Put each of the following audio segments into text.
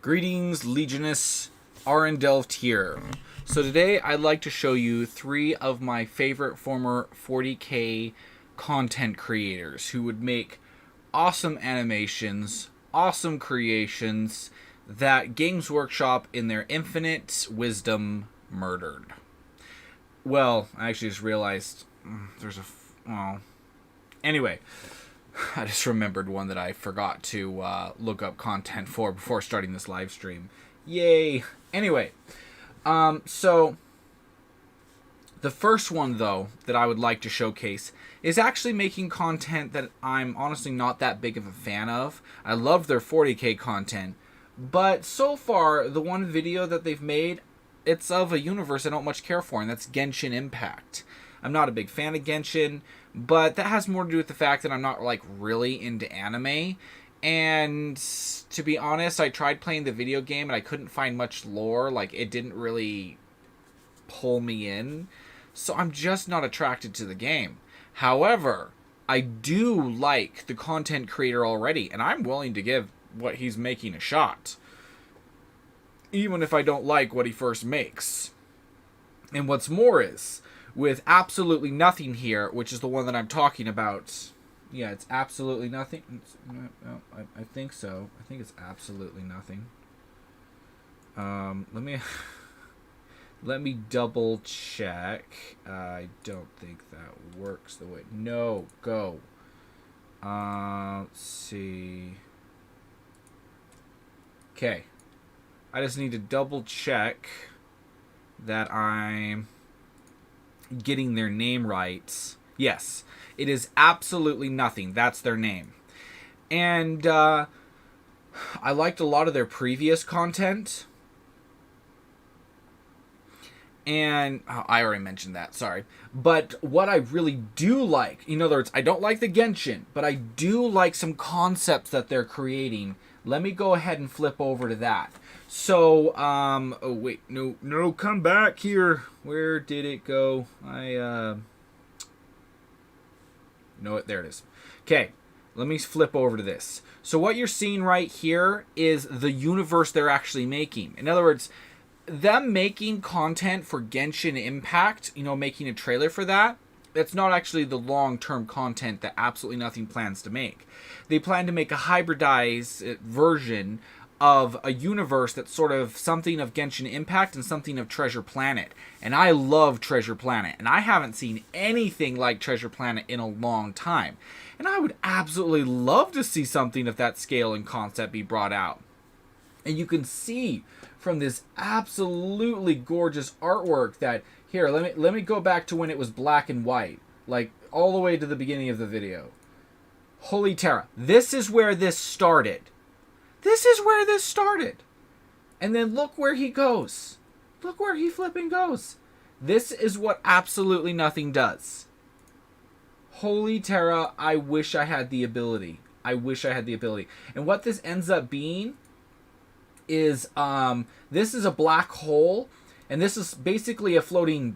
Greetings, Legunus, Delft here. So today I'd like to show you 3 of my favorite former 40k content creators who would make awesome animations, awesome creations that Games Workshop in their infinite wisdom murdered. Well, I actually just realized anyway, I just remembered one that I forgot to look up content for before starting this live stream. Yay! Anyway, so the first one, though, that I would like to showcase is actually making content that I'm honestly not that big of a fan of. I love their 40k content, but so far, the one video that they've made, it's of a universe I don't much care for, and that's Genshin Impact. I'm not a big fan of Genshin, but that has more to do with the fact that I'm not, like, really into anime. And to be honest, I tried playing the video game and I couldn't find much lore. Like, it didn't really pull me in. So I'm just not attracted to the game. However, I do like the content creator already, and I'm willing to give what he's making a shot, even if I don't like what he first makes. And what's more is, with absolutely nothing here, which is the one that I'm talking about. Yeah, it's absolutely nothing. I think so. I think it's absolutely nothing. Let me double check. I don't think that works the way. No, go. Let's see. Okay. I just need to double check that I'm getting their name right. Yes, it is absolutely nothing. That's their name. And I liked a lot of their previous content. And I already mentioned that, sorry. But what I really do like, in other words, I don't like the Genshin, but I do like some concepts that they're creating. Let me go ahead and flip over to that. So, oh wait, no, come back here. Where did it go? No, there it is. Okay, let me flip over to this. So what you're seeing right here is the universe they're actually making. In other words, them making content for Genshin Impact, making a trailer for that, that's not actually the long-term content that Absolutely Nothing plans to make. They plan to make a hybridized version of a universe that's sort of something of Genshin Impact and something of Treasure Planet. And I love Treasure Planet, and I haven't seen anything like Treasure Planet in a long time. And I would absolutely love to see something of that scale and concept be brought out. And you can see from this absolutely gorgeous artwork that, here, let me go back to when it was black and white, like all the way to the beginning of the video. Holy Terra, this is where this started. This is where this started. And then look where he goes. Look where he flipping goes. This is what Absolutely Nothing does. Holy Terra, I wish I had the ability. I wish I had the ability. And what this ends up being is, this is a black hole, and this is basically a floating,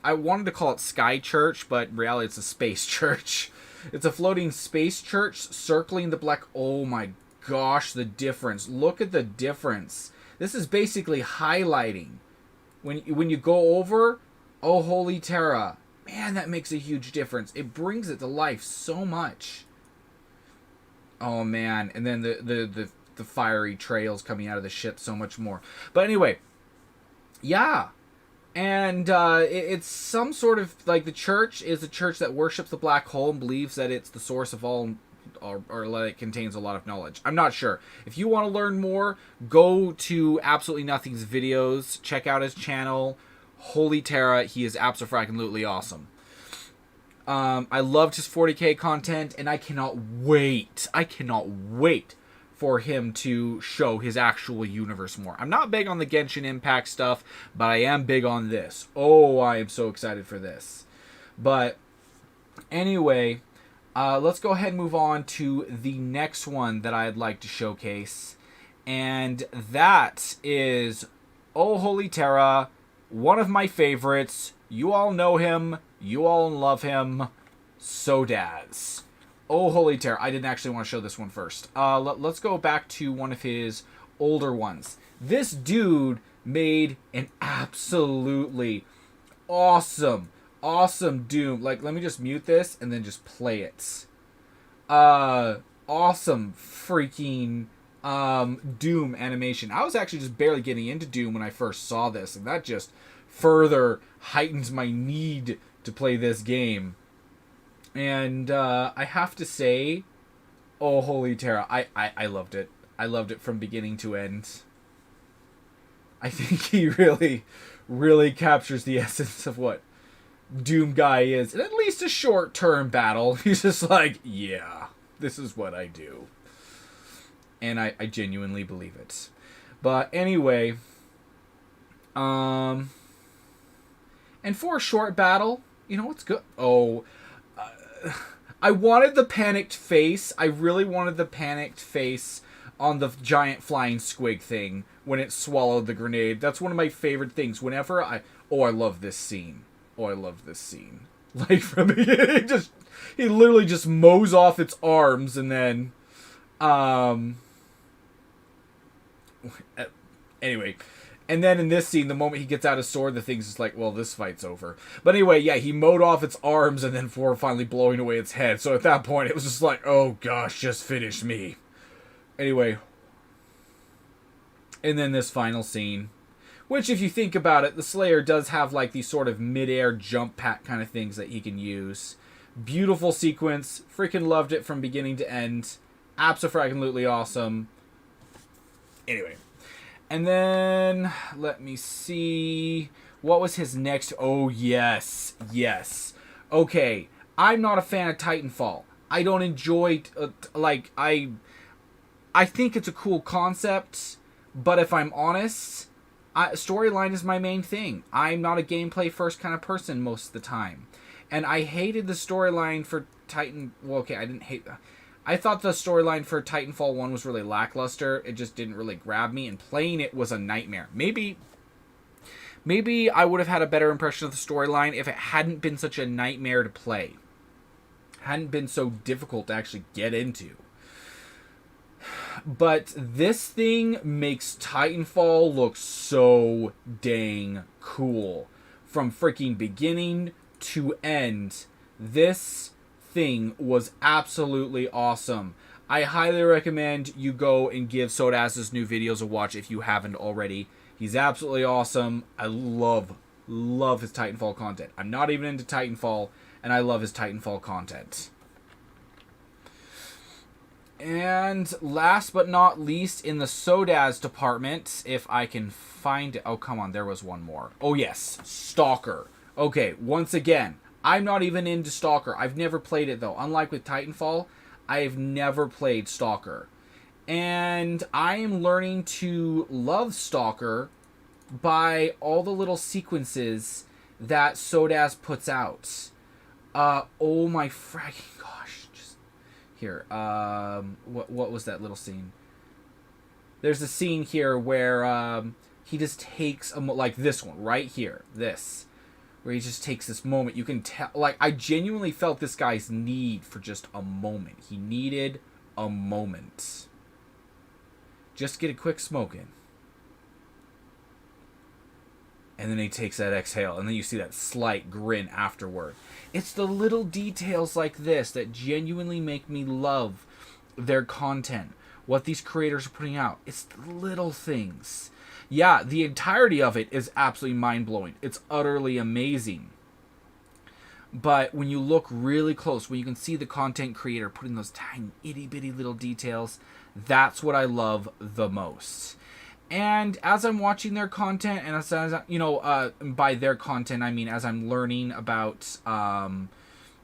I wanted to call it Sky Church, but in reality it's a space church. It's a floating space church circling the black, oh my gosh, the difference. Look at the difference. This is basically highlighting. When you go over, oh holy Terra, man, that makes a huge difference. It brings it to life so much. Oh man, and then the fiery trails coming out of the ship, so much more. But anyway, yeah. And it's some sort of, like, the church is a church that worships the black hole and believes that it's the source of all, or that it contains a lot of knowledge. I'm not sure. If you want to learn more, go to Absolutely Nothing's videos. Check out his channel. Holy Terra, he is absolutely awesome. I loved his 40k content, and I cannot wait for him to show his actual universe more. I'm not big on the Genshin Impact stuff, but I am big on this. Oh, I am so excited for this. But anyway, let's go ahead and move on to the next one that I'd like to showcase. And that is, oh holy Terra, one of my favorites. You all know him. You all love him. Sodaz. Oh, holy Terra. I didn't actually want to show this one first. Let's go back to one of his older ones. This dude made an absolutely awesome Doom. Like, let me just mute this and then just play it. Awesome freaking Doom animation. I was actually just barely getting into Doom when I first saw this, and that just further heightens my need to play this game. And I have to say, oh, holy Terra, I loved it. I loved it from beginning to end. I think he really captures the essence of what Doom Guy is. In at least a short-term battle, he's just like, yeah, this is what I do. And I genuinely believe it. But anyway, and for a short battle, you know what's good? Oh, I wanted the panicked face. I really wanted the panicked face on the giant flying squig thing when it swallowed the grenade. That's one of my favorite things. Whenever I love this scene. Oh, I love this scene. Like, from the beginning, he literally just mows off its arms, and then, anyway. And then in this scene, the moment he gets out his sword, the thing's just like, well, this fight's over. But anyway, yeah, he mowed off its arms, and then before finally blowing away its head. So at that point, it was just like, oh gosh, just finish me. Anyway. And then this final scene. Which, if you think about it, the Slayer does have, like, these sort of mid-air jump pack kind of things that he can use. Beautiful sequence. Freaking loved it from beginning to end. Abso-fragmently awesome. Anyway. And then, let me see. What was his next? Oh, yes. Yes. Okay. I'm not a fan of Titanfall. I don't enjoy, I think it's a cool concept. But if I'm honest, storyline is my main thing. I'm not a gameplay first kind of person most of the time. And I hated the storyline for Titan... Well, okay, I didn't hate... I thought the storyline for Titanfall 1 was really lackluster. It just didn't really grab me, and playing it was a nightmare. Maybe I would have had a better impression of the storyline if it hadn't been such a nightmare to play. Hadn't been so difficult to actually get into. But this thing makes Titanfall look so dang cool. From freaking beginning to end, this thing was absolutely awesome. I highly recommend you go and give Sodaz's new videos a watch if you haven't already. He's absolutely awesome. I love his Titanfall content. I'm not even into Titanfall, and I love his Titanfall content. And last but not least, in the Sodaz department, if I can find it. Oh, come on, there was one more. Oh, yes, Stalker. Okay, once again, I'm not even into Stalker. I've never played it, though. Unlike with Titanfall, I've never played Stalker. And I am learning to love Stalker by all the little sequences that Sodaz puts out. Oh my fragging gosh. Here, what was that little scene? There's a scene here where he just takes like this one right here, this, where he just takes this moment. You can tell, like, I genuinely felt this guy's need for just a moment. He needed a moment. Just get a quick smoke in. And then he takes that exhale, and then you see that slight grin afterward. It's the little details like this that genuinely make me love their content, what these creators are putting out. It's the little things. Yeah, the entirety of it is absolutely mind-blowing. It's utterly amazing. But when you look really close, when you can see the content creator putting those tiny, itty-bitty little details, that's what I love the most. And as I'm watching their content, and as you know, by their content, I mean as I'm learning about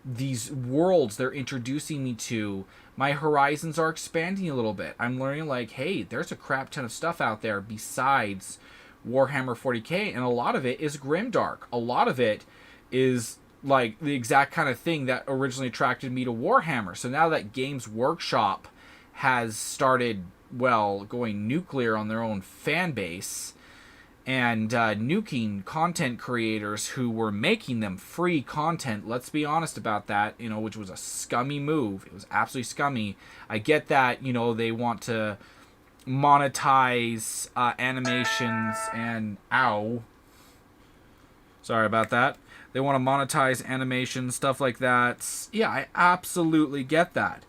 these worlds they're introducing me to, my horizons are expanding a little bit. I'm learning, like, hey, there's a crap ton of stuff out there besides Warhammer 40k, and a lot of it is grimdark. A lot of it is like the exact kind of thing that originally attracted me to Warhammer. So now that Games Workshop has started, well, going nuclear on their own fan base and nuking content creators who were making them free content, let's be honest about that, you know, which was a scummy move. It was absolutely scummy. I get that, you know, they want to monetize animations and sorry about that. They want to monetize animations, stuff like that. Yeah, I absolutely get that.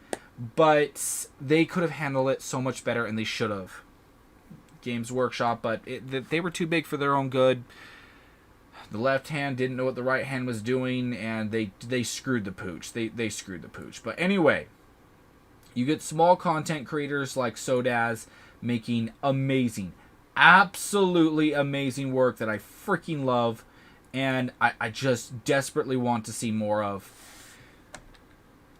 But they could have handled it so much better, and they should have. Games Workshop, but they were too big for their own good. The left hand didn't know what the right hand was doing, and they screwed the pooch. They screwed the pooch. But anyway, you get small content creators like Sodaz making amazing, absolutely amazing work that I freaking love, and I just desperately want to see more of.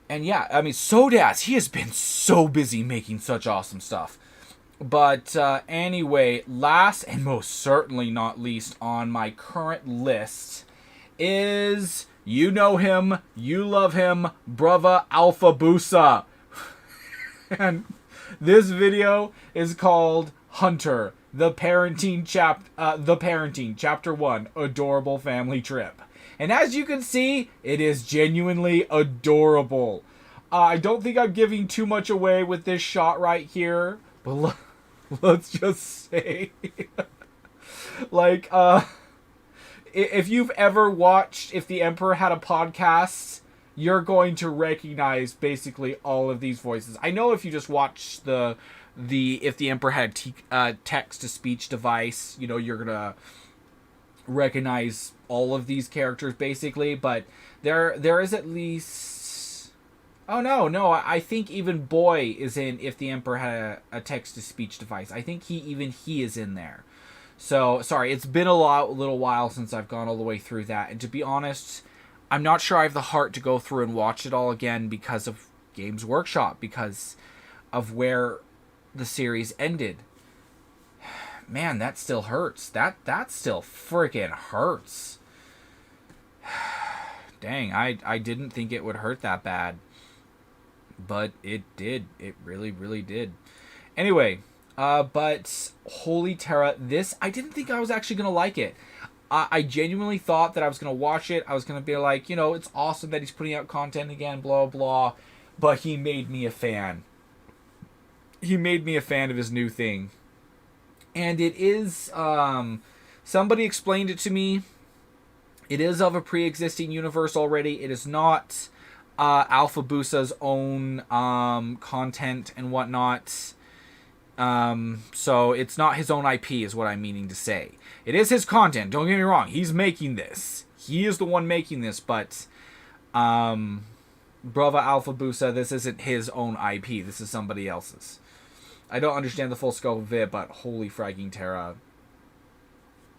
And yeah, I mean, Sodaz, he has been so busy making such awesome stuff. But anyway, last and most certainly not least on my current list is, you know him, you love him, brother AlphaBoosa. And this video is called Hunter, the Parenting Chapter 1, Adorable Family Trip. And as you can see, it is genuinely adorable. I don't think I'm giving too much away with this shot right here, but let's just say, like, if you've ever watched If the Emperor Had a Podcast, you're going to recognize basically all of these voices. I know if you just watch the If the Emperor Had a text-to-speech device, you know, you're gonna recognize all of these characters basically, but there is at least... Oh, no, I think even Boy is in If the Emperor Had a text-to-speech device. I think he is in there. So, sorry, it's been a little while since I've gone all the way through that. And to be honest, I'm not sure I have the heart to go through and watch it all again because of Games Workshop, because of where the series ended. Man, that still hurts. That still freaking hurts. Dang, I didn't think it would hurt that bad. But it did. It really, really did. Anyway, but holy Terra, this, I didn't think I was actually going to like it. I genuinely thought that I was going to watch it. I was going to be like, you know, it's awesome that he's putting out content again, blah, blah. But he made me a fan. He made me a fan of his new thing. And it is, somebody explained it to me. It is of a pre-existing universe already. It is not AlphaBoosa's own content and whatnot. So it's not his own IP is what I'm meaning to say. It is his content, don't get me wrong. He's making this. He is the one making this, but Brava AlphaBoosa, this isn't his own IP. This is somebody else's. I don't understand the full scope of it, but holy fragging Terra.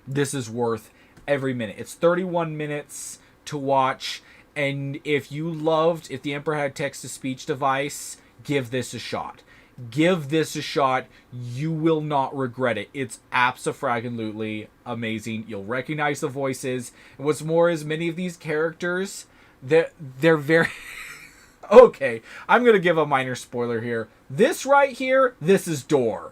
This is worth every minute. It's 31 minutes to watch. And if you loved If the Emperor Had a Text-to-Speech device, give this a shot. Give this a shot. You will not regret it. It's abso-fraggin-lutely amazing. You'll recognize the voices. And what's more is many of these characters, they're very... Okay, I'm going to give a minor spoiler here. This right here, this is Dorn.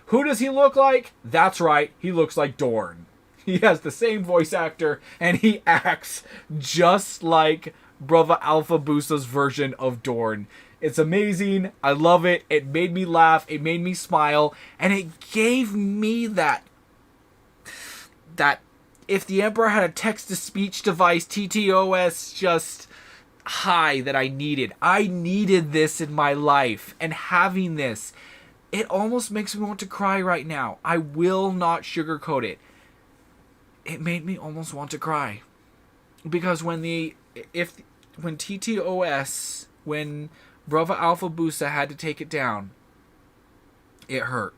Who does he look like? That's right, he looks like Dorn. He has the same voice actor, and he acts just like Brava AlphaBoosa's version of Dorn. It's amazing. I love it. It made me laugh. It made me smile. And it gave me that If the Emperor Had a Text-to-Speech device, TTOS just high that I needed. I needed this in my life. And having this, it almost makes me want to cry right now. I will not sugarcoat it. It made me almost want to cry. Because when TTOS, when Brava AlphaBoosa had to take it down, it hurt.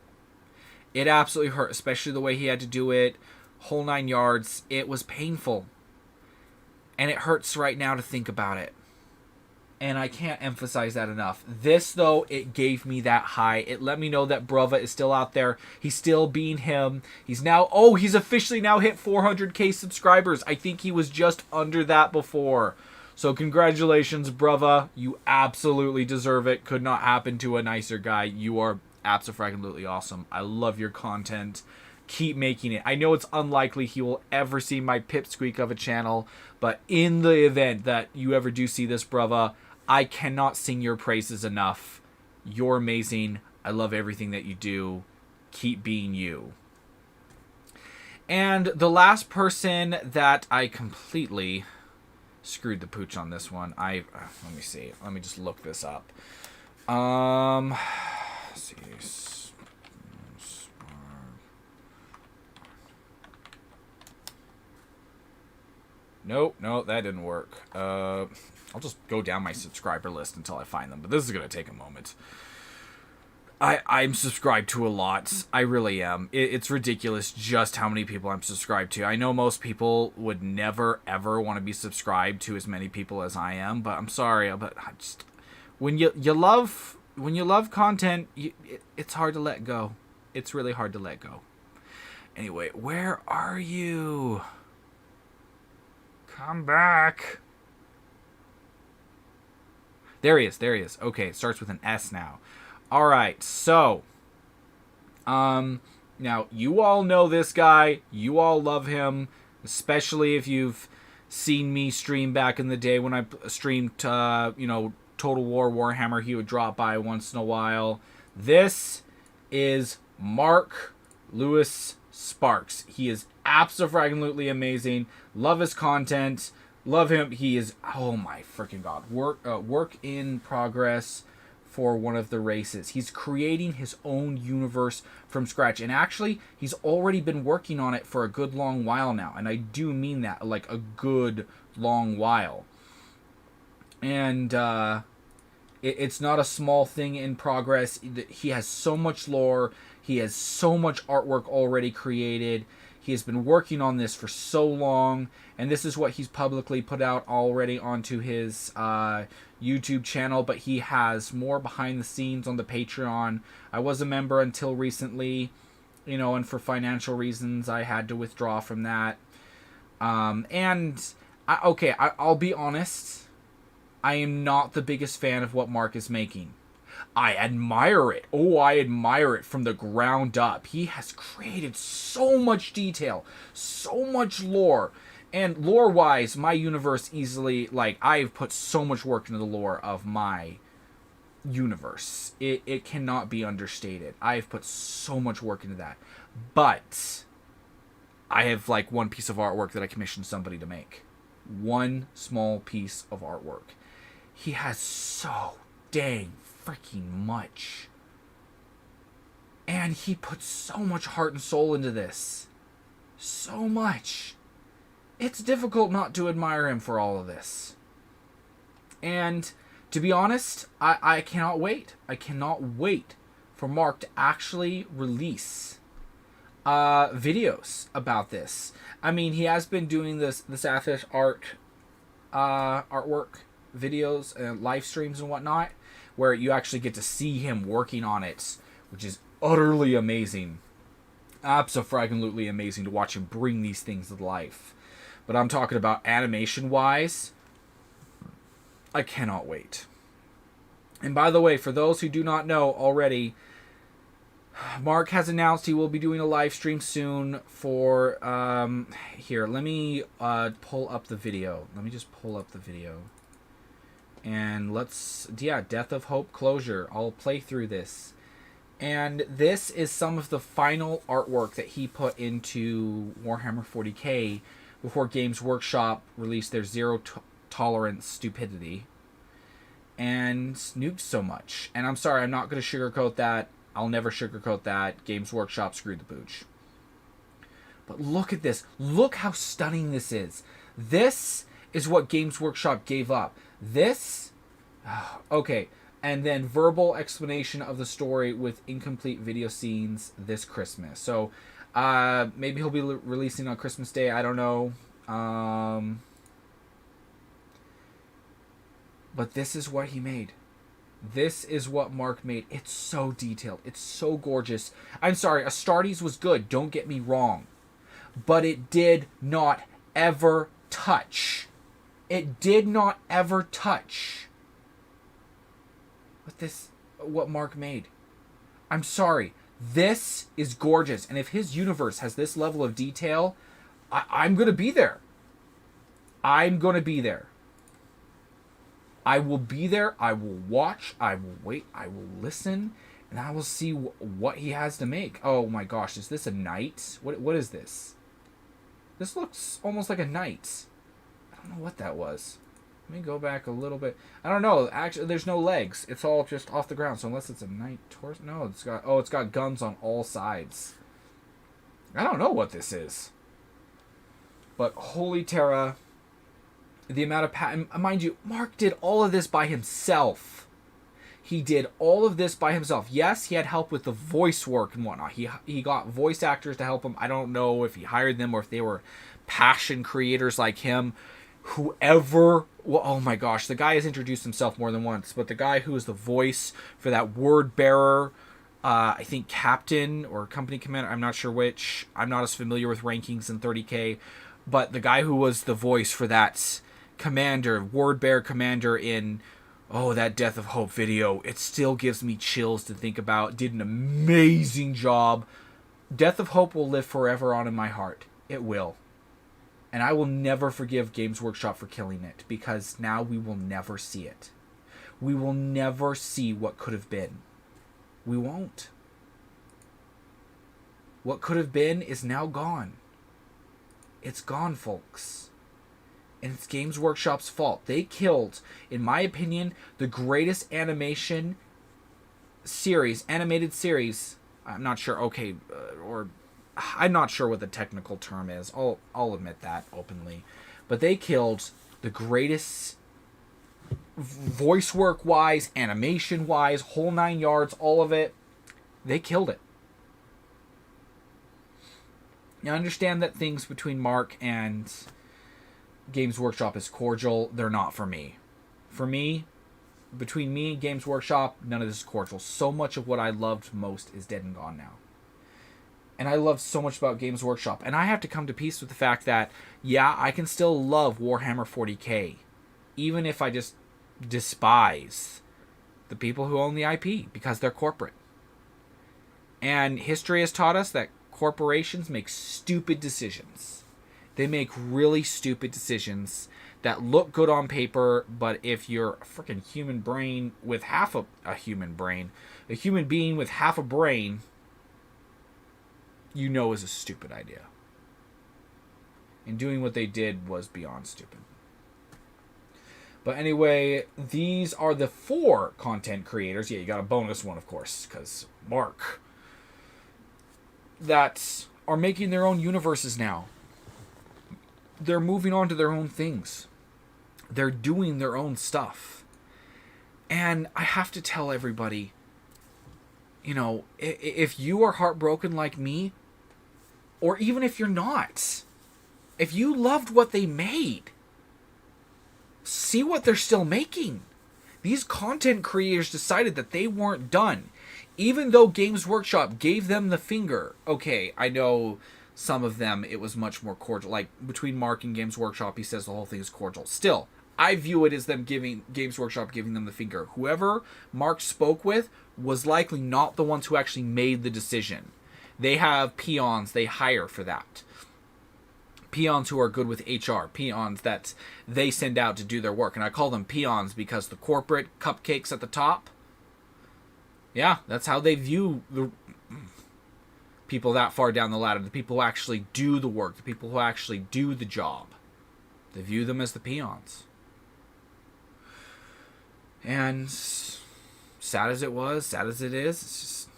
It absolutely hurt, especially the way he had to do it, whole 9 yards. It was painful. And it hurts right now to think about it. And I can't emphasize that enough. This, though, it gave me that high. It let me know that Brava is still out there. He's still being him. He's now... Oh, he's officially now hit 400k subscribers. I think he was just under that before. So congratulations, Brava. You absolutely deserve it. Could not happen to a nicer guy. You are abso-fraggin-lutely awesome. I love your content. Keep making it. I know it's unlikely he will ever see my pipsqueak of a channel, but in the event that you ever do see this, Brava, I cannot sing your praises enough. You're amazing. I love everything that you do. Keep being you. And the last person that I completely screwed the pooch on this one. Let me see. Let me just look this up. Let's see. Nope, no, that didn't work. I'll just go down my subscriber list until I find them, but this is going to take a moment. I'm subscribed to a lot. I really am. It's ridiculous just how many people I'm subscribed to. I know most people would never, ever want to be subscribed to as many people as I am, but I'm sorry. But I just, when you love content, it's hard to let go. It's really hard to let go. Anyway, where are you? Come back. There he is. There he is. Okay, it starts with an S now. All right, so, now you all know this guy. You all love him, especially if you've seen me stream back in the day when I streamed, Total War Warhammer. He would drop by once in a while. This is Mark Lewis Sparks. He is absolutely amazing. Love his content. Love him. He is, oh my freaking god, work in progress for one of the races. He's creating his own universe from scratch. And actually, he's already been working on it for a good long while now. And I do mean that, like a good long while. And it's not a small thing in progress. He has so much lore. He has so much artwork already created. He has been working on this for so long. And this is what he's publicly put out already onto his YouTube channel, but he has more behind the scenes on the Patreon. I was a member until recently, and for financial reasons, I had to withdraw from that. I'll be honest. I am not the biggest fan of what Mark is making. I admire it. Oh, I admire it from the ground up. He has created so much detail, so much lore. And lore-wise, my universe easily, I've put so much work into the lore of my universe. It cannot be understated. I've put so much work into that. But I have, one piece of artwork that I commissioned somebody to make. One small piece of artwork. He has so dang freaking much. And he puts so much heart and soul into this. So much. It's difficult not to admire him for all of this. And to be honest, I cannot wait. I cannot wait for Mark to actually release videos about this. I mean, he has been doing this Athish artwork videos and live streams and whatnot, where you actually get to see him working on it, which is utterly amazing. Absolutely amazing to watch him bring these things to life. But I'm talking about animation-wise, I cannot wait. And by the way, for those who do not know already, Mark has announced he will be doing a live stream soon for, here, let me pull up the video. Let me just pull up the video. And Death of Hope Closure. I'll play through this. And this is some of the final artwork that he put into Warhammer 40k before Games Workshop released their zero tolerance stupidity and nuked so much. And I'm sorry, I'm not going to sugarcoat that. I'll never sugarcoat that. Games Workshop screwed the pooch. But look at this. Look how stunning this is. This is what Games Workshop gave up. This, okay, and then verbal explanation of the story with incomplete video scenes this Christmas. So, maybe he'll be releasing on Christmas Day. I don't know. But this is what he made. This is what Mark made. It's so detailed. It's so gorgeous. I'm sorry, Astartes was good. Don't get me wrong. But it did not ever touch. It did not ever touch what Mark made. I'm sorry. This is gorgeous. And if his universe has this level of detail, I'm going to be there. I'm going to be there. I will be there. I will watch. I will wait. I will listen. and I will see what he has to make. Oh my gosh, is this a knight? What is this? This looks almost like a knight. I don't know what that was. Let me go back a little bit. I don't know. Actually, there's no legs. It's all just off the ground. So unless it's a knight torso, no, it's got guns on all sides. I don't know what this is. But holy Terra, the amount of mind you, Mark did all of this by himself. He did all of this by himself. Yes, he had help with the voice work and whatnot. He got voice actors to help him. I don't know if he hired them or if they were passion creators like him. Whoever, well, oh my gosh, the guy has introduced himself more than once, but the guy who is the voice for that word bearer, I think captain or company commander, I'm not sure which. I'm not as familiar with rankings in 30K, but the guy who was the voice for that commander, word bearer commander in, that Death of Hope video, it still gives me chills to think about. Did an amazing job. Death of Hope will live forever on in my heart. It will. And I will never forgive Games Workshop for killing it, because now we will never see it. We will never see what could have been. We won't. What could have been is now gone. It's gone, folks. And it's Games Workshop's fault. They killed, in my opinion, the greatest animated series. I'm not sure, I'm not sure what the technical term is. I'll admit that openly. But they killed the greatest voice work wise, animation wise, whole 9 yards, all of it. They killed it. Now, I understand that things between Mark and Games Workshop is cordial. They're not for me. For me, between me and Games Workshop, none of this is cordial. So much of what I loved most is dead and gone now. And I love so much about Games Workshop. And I have to come to peace with the fact that, yeah, I can still love Warhammer 40K. Even if I just despise the people who own the IP because they're corporate. And history has taught us that corporations make stupid decisions. They make really stupid decisions that look good on paper, but if you're a freaking human brain with half a human brain, a human being with half a brain, you know is a stupid idea. And doing what they did was beyond stupid. But anyway, these are the 4 content creators. Yeah, you got a bonus one, of course, because Mark. That are making their own universes now. They're moving on to their own things. They're doing their own stuff. And I have to tell everybody, if you are heartbroken like me, or even if you're not, if you loved what they made, see what they're still making. These content creators decided that they weren't done. Even though Games Workshop gave them the finger. Okay, I know some of them, it was much more cordial. Like, between Mark and Games Workshop, he says the whole thing is cordial. Still, I view it as them Games Workshop giving them the finger. Whoever Mark spoke with was likely not the ones who actually made the decision. They have peons they hire for that. Peons who are good with HR. Peons that they send out to do their work. And I call them peons because the corporate cupcakes at the top, yeah, that's how they view the people that far down the ladder. The people who actually do the work. The people who actually do the job. They view them as the peons. And sad as it was, sad as it is, it's just...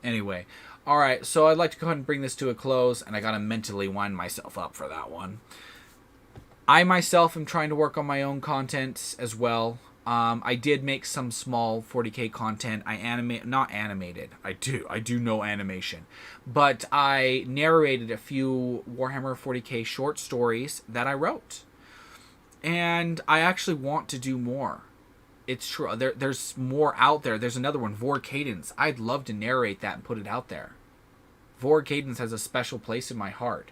Anyway. Alright, so I'd like to go ahead and bring this to a close, and I gotta mentally wind myself up for that one. I myself am trying to work on my own content as well. I did make some small 40K content. Not animated. I do no animation. But I narrated a few Warhammer 40K short stories that I wrote. And I actually want to do more. It's true. There's more out there. There's another one, Vor Cadence. I'd love to narrate that and put it out there. Vor Cadence has a special place in my heart.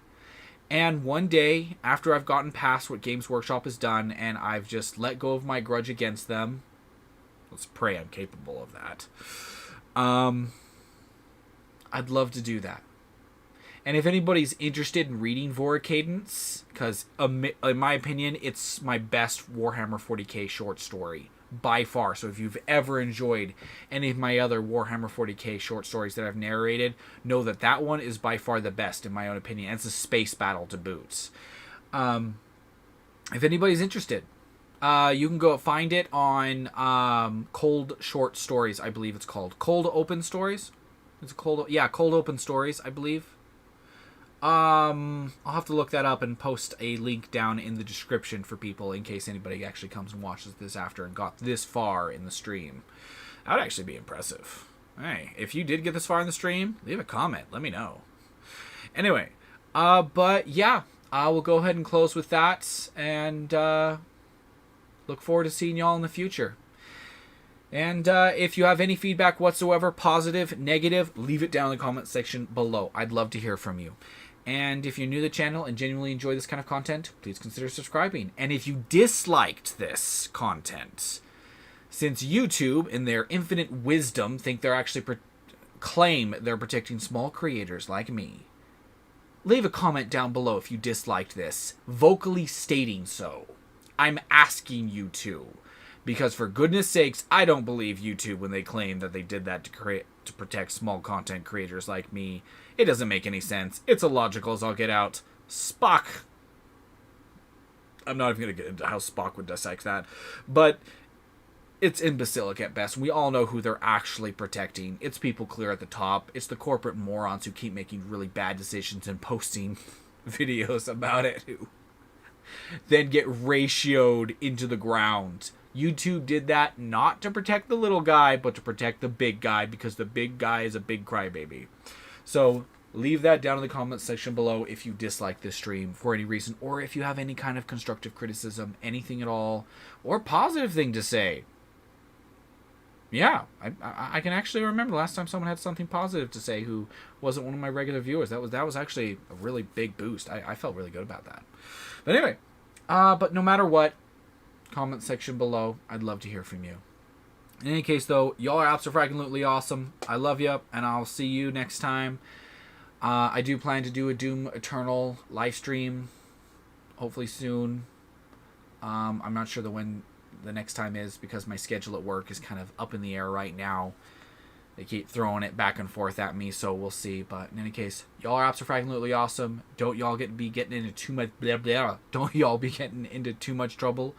And one day, after I've gotten past what Games Workshop has done, and I've just let go of my grudge against them, let's pray I'm capable of that, I'd love to do that. And if anybody's interested in reading Vor Cadence, because in my opinion, it's my best Warhammer 40K short story by far. So if you've ever enjoyed any of my other Warhammer 40k short stories that I've narrated, know that that one is by far the best in my own opinion. It's a space battle to boots. If anybody's interested, you can go find it on Cold Short Stories, I believe it's called. Cold Open Stories? It's Cold Open Stories, I believe. I'll have to look that up and post a link down in the description for people in case anybody actually comes and watches this after and got this far in the stream. That would actually be impressive. Hey, if you did get this far in the stream, leave a comment. Let me know. Anyway, but yeah, I will go ahead and close with that and look forward to seeing y'all in the future. And if you have any feedback whatsoever, positive, negative, leave it down in the comment section below. I'd love to hear from you. And if you're new to the channel and genuinely enjoy this kind of content, please consider subscribing. And if you disliked this content, since YouTube, in their infinite wisdom, think they're actually claim they're protecting small creators like me, leave a comment down below if you disliked this, vocally stating so. I'm asking you to. Because for goodness sakes, I don't believe YouTube when they claim that they did that to protect small content creators like me. It doesn't make any sense. It's illogical as I'll get out. Spock. I'm not even going to get into how Spock would dissect that. But it's imbecilic at best. We all know who they're actually protecting. It's people clear at the top. It's the corporate morons who keep making really bad decisions and posting videos about it who then get ratioed into the ground. YouTube did that not to protect the little guy, but to protect the big guy, because the big guy is a big crybaby. So leave that down in the comment section below if you dislike this stream for any reason, or if you have any kind of constructive criticism, anything at all, or positive thing to say. Yeah, I can actually remember last time someone had something positive to say who wasn't one of my regular viewers. That was actually a really big boost. I felt really good about that. But anyway, but no matter what, comment section below. I'd love to hear from you. In any case, though, y'all are absolutely awesome. I love you, and I'll see you next time. I do plan to do a Doom Eternal live stream, hopefully soon. I'm not sure when the next time is because my schedule at work is kind of up in the air right now. They keep throwing it back and forth at me, so we'll see. But in any case, y'all are absolutely awesome. Don't y'all be getting into too much blah blah. Don't y'all be getting into too much trouble